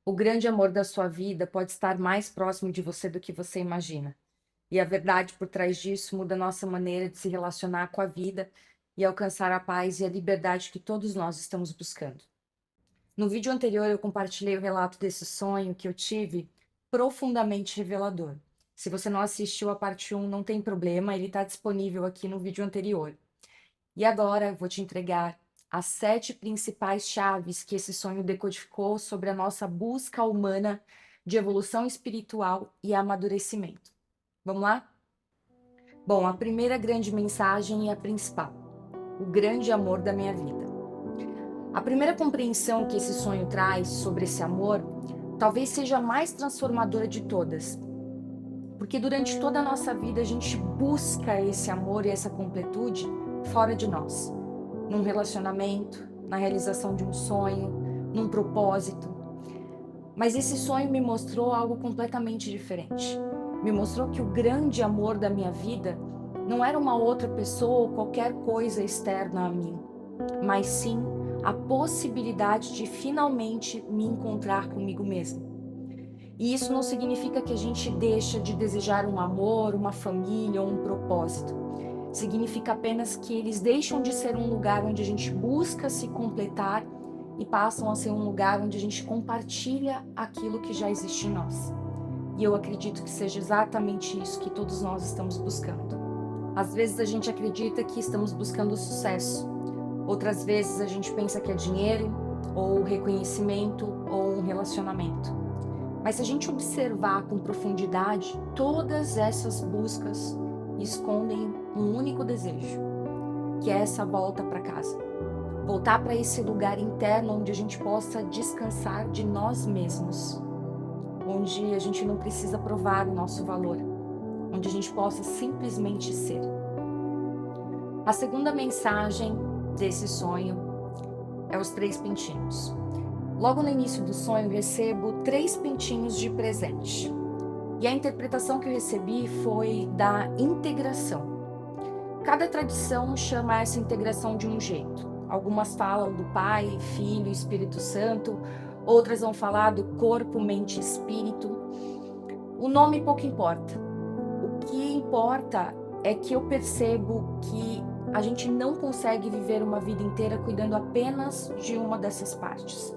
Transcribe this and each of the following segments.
O grande amor da sua vida pode estar mais próximo de você do que você imagina. E a verdade por trás disso muda a nossa maneira de se relacionar com a vida e alcançar a paz e a liberdade que todos nós estamos buscando. No vídeo anterior, eu compartilhei o relato desse sonho que eu tive, profundamente revelador. Se você não assistiu a parte um, não tem problema, ele está disponível aqui no vídeo anterior. E agora eu vou te entregar as 7 principais chaves que esse sonho decodificou sobre a nossa busca humana de evolução espiritual e amadurecimento. Vamos lá? Bom, a primeira grande mensagem é a principal: o grande amor da minha vida. A primeira compreensão que esse sonho traz sobre esse amor talvez seja a mais transformadora de todas, porque durante toda a nossa vida a gente busca esse amor e essa completude fora de nós, num relacionamento, na realização de um sonho, num propósito. Mas esse sonho me mostrou algo completamente diferente. Me mostrou que o grande amor da minha vida não era uma outra pessoa ou qualquer coisa externa a mim, mas sim a possibilidade de finalmente me encontrar comigo mesmo. E isso não significa que a gente deixa de desejar um amor, uma família ou um propósito. Significa apenas que eles deixam de ser um lugar onde a gente busca se completar e passam a ser um lugar onde a gente compartilha aquilo que já existe em nós. E eu acredito que seja exatamente isso que todos nós estamos buscando. Às vezes a gente acredita que estamos buscando sucesso. Outras vezes a gente pensa que é dinheiro, ou reconhecimento, ou um relacionamento. Mas se a gente observar com profundidade, todas essas buscas escondem um único desejo, que é essa volta para casa. Voltar para esse lugar interno onde a gente possa descansar de nós mesmos, onde a gente não precisa provar o nosso valor, onde a gente possa simplesmente ser. A segunda mensagem desse sonho é os 3 pintinhos. Logo no início do sonho, recebo 3 pintinhos de presente. E a interpretação que eu recebi foi da integração. Cada tradição chama essa integração de um jeito. Algumas falam do Pai, Filho e Espírito Santo, outras vão falar do corpo, mente e espírito. O nome pouco importa. O que importa é que eu percebo que a gente não consegue viver uma vida inteira cuidando apenas de uma dessas partes.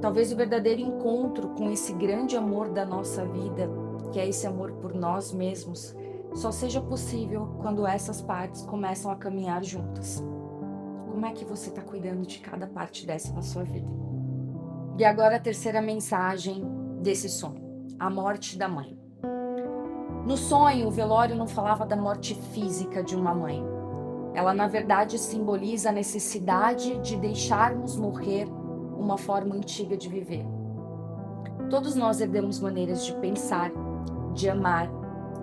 Talvez o verdadeiro encontro com esse grande amor da nossa vida, que é esse amor por nós mesmos, só seja possível quando essas partes começam a caminhar juntas. Como é que você está cuidando de cada parte dessa na sua vida? E agora a terceira mensagem desse sonho: a morte da mãe. No sonho, o velório não falava da morte física de uma mãe. Ela, na verdade, simboliza a necessidade de deixarmos morrer uma forma antiga de viver. Todos nós herdamos maneiras de pensar, de amar,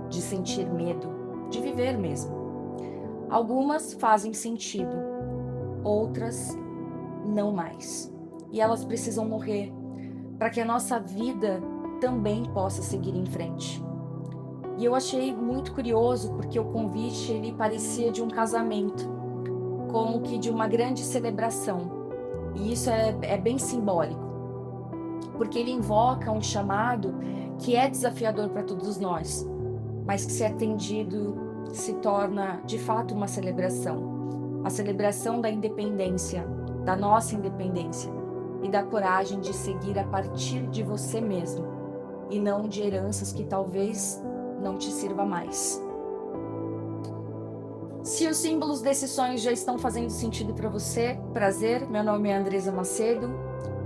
de sentir medo, de viver mesmo. Algumas fazem sentido, outras não mais. E elas precisam morrer para que a nossa vida também possa seguir em frente. E eu achei muito curioso porque o convite ele parecia de um casamento, como que de uma grande celebração. E isso é bem simbólico, porque ele invoca um chamado que é desafiador para todos nós, mas que, se atendido, se torna de fato uma celebração. A celebração da independência, da nossa independência e da coragem de seguir a partir de você mesmo e não de heranças que talvez não te sirva mais. Se os símbolos desses sonhos já estão fazendo sentido para você, prazer, meu nome é Andresa Macedo.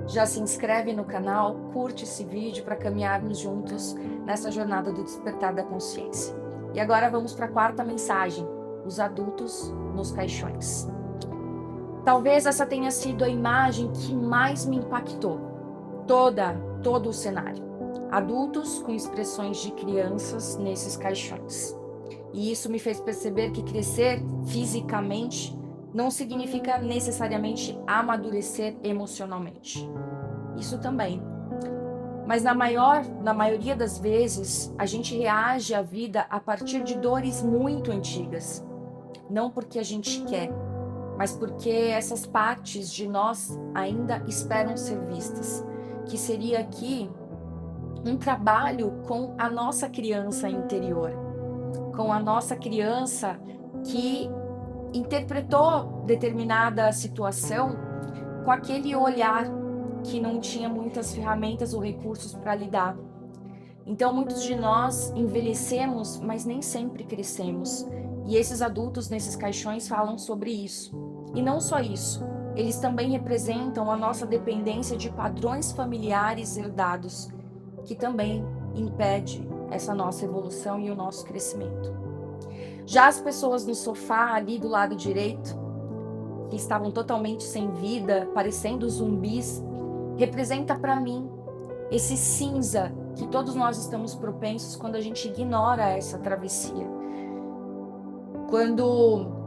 Já se inscreve no canal, curte esse vídeo para caminharmos juntos nessa jornada do despertar da consciência. E agora vamos para a quarta mensagem: os adultos nos caixões. Talvez essa tenha sido a imagem que mais me impactou. Todo o cenário. Adultos com expressões de crianças nesses caixões. E isso me fez perceber que crescer fisicamente não significa necessariamente amadurecer emocionalmente. Isso também. Mas na maioria das vezes, a gente reage à vida a partir de dores muito antigas. Não porque a gente quer, mas porque essas partes de nós ainda esperam ser vistas, que seria aqui um trabalho com a nossa criança interior, com a nossa criança que interpretou determinada situação com aquele olhar que não tinha muitas ferramentas ou recursos para lidar. Então, muitos de nós envelhecemos, mas nem sempre crescemos. E esses adultos nesses caixões falam sobre isso. E não só isso, eles também representam a nossa dependência de padrões familiares herdados, que também impede essa nossa evolução e o nosso crescimento. Já as pessoas no sofá ali do lado direito, que estavam totalmente sem vida, parecendo zumbis, representa para mim esse cinza que todos nós estamos propensos quando a gente ignora essa travessia. Quando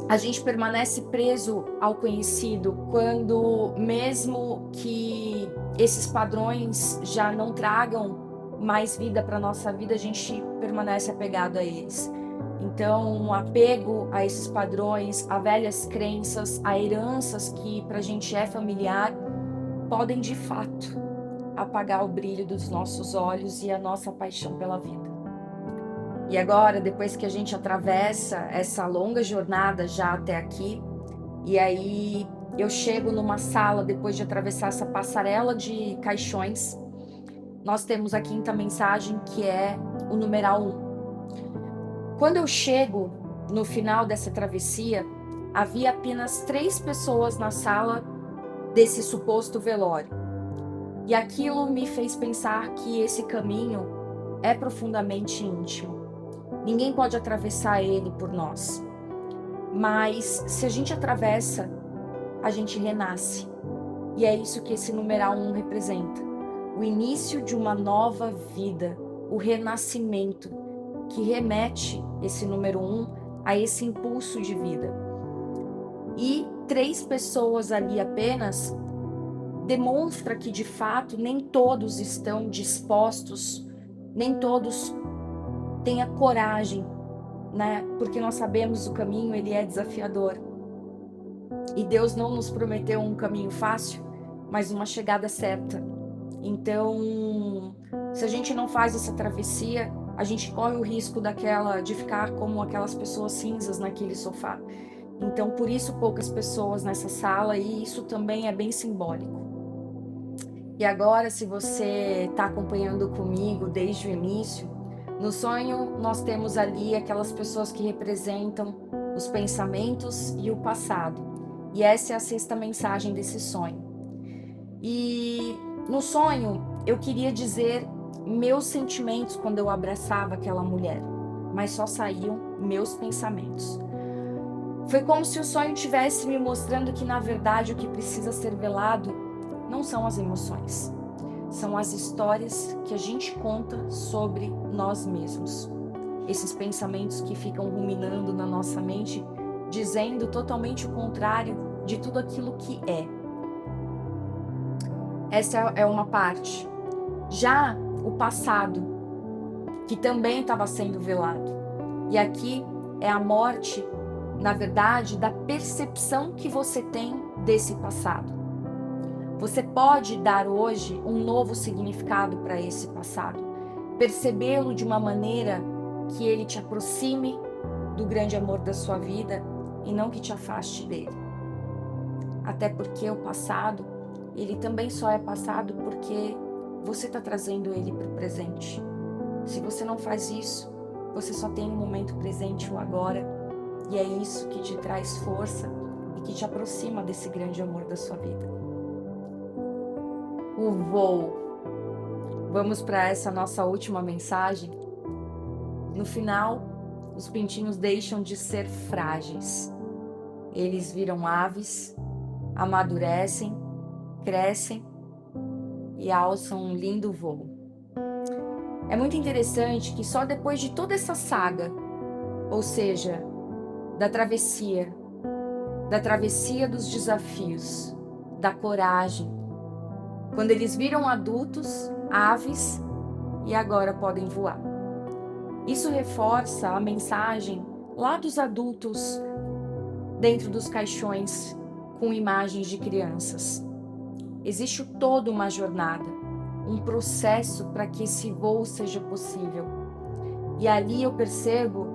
a gente permanece preso ao conhecido, quando mesmo que esses padrões já não tragam mais vida para nossa vida, a gente permanece apegado a eles. Então, um apego a esses padrões, a velhas crenças, a heranças que para a gente é familiar, podem de fato apagar o brilho dos nossos olhos e a nossa paixão pela vida. E agora, depois que a gente atravessa essa longa jornada já até aqui, e aí eu chego numa sala depois de atravessar essa passarela de caixões, nós temos a quinta mensagem, que é o numeral 1. Quando eu chego no final dessa travessia, havia apenas 3 pessoas na sala desse suposto velório. E aquilo me fez pensar que esse caminho é profundamente íntimo. Ninguém pode atravessar ele por nós. Mas se a gente atravessa, a gente renasce. E é isso que esse numeral 1 representa. O início de uma nova vida, o renascimento, que remete esse número 1 a esse impulso de vida. E 3 pessoas ali apenas demonstra que de fato nem todos estão dispostos, nem todos têm a coragem, né? Porque nós sabemos o caminho, ele é desafiador. E Deus não nos prometeu um caminho fácil, mas uma chegada certa. Então, se a gente não faz essa travessia, a gente corre o risco de ficar como aquelas pessoas cinzas naquele sofá. Então, por isso poucas pessoas nessa sala, e isso também é bem simbólico. E agora, se você está acompanhando comigo desde o início, no sonho nós temos ali aquelas pessoas que representam os pensamentos e o passado. E essa é a 6ª mensagem desse sonho. E no sonho eu queria dizer meus sentimentos quando eu abraçava aquela mulher, mas só saíam meus pensamentos. Foi como se o sonho estivesse me mostrando que, na verdade, o que precisa ser velado não são as emoções, são as histórias que a gente conta sobre nós mesmos. Esses pensamentos que ficam ruminando na nossa mente, dizendo totalmente o contrário de tudo aquilo que é. Essa é uma parte. Já o passado, que também estava sendo velado. E aqui é a morte, na verdade, da percepção que você tem desse passado. Você pode dar hoje um novo significado para esse passado, percebê-lo de uma maneira que ele te aproxime do grande amor da sua vida e não que te afaste dele. Até porque o passado, ele também só é passado porque você está trazendo ele para o presente. Se você não faz isso, você só tem o momento presente, o agora, e é isso que te traz força e que te aproxima desse grande amor da sua vida. O voo. Vamos para essa nossa última mensagem. No final, os pintinhos deixam de ser frágeis. Eles viram aves, amadurecem, crescem e alçam um lindo voo. É muito interessante que só depois de toda essa saga, ou seja, da travessia dos desafios, da coragem, quando eles viram adultos, aves, e agora podem voar. Isso reforça a mensagem lá dos adultos dentro dos caixões com imagens de crianças. Existe toda uma jornada, um processo para que esse voo seja possível. E ali eu percebo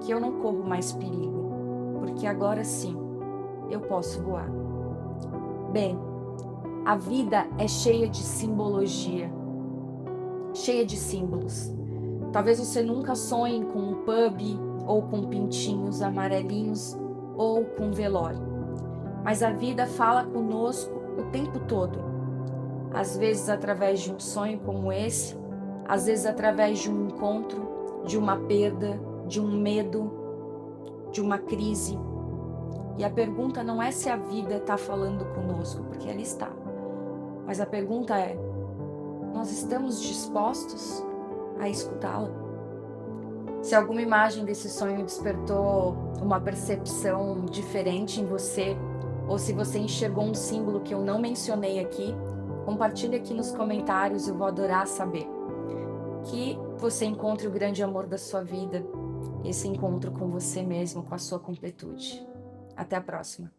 que eu não corro mais perigo, porque agora sim eu posso voar. Bem, a vida é cheia de simbologia, cheia de símbolos. Talvez você nunca sonhe com um pub, ou com pintinhos amarelinhos, ou com velório. Mas a vida fala conosco o tempo todo. Às vezes através de um sonho como esse, às vezes através de um encontro, de uma perda, de um medo, de uma crise. E a pergunta não é se a vida está falando conosco, porque ela está. Mas a pergunta é: nós estamos dispostos a escutá-la? Se alguma imagem desse sonho despertou uma percepção diferente em você, ou se você enxergou um símbolo que eu não mencionei aqui, compartilhe aqui nos comentários, eu vou adorar saber. Que você encontre o grande amor da sua vida, esse encontro com você mesmo, com a sua completude. Até a próxima.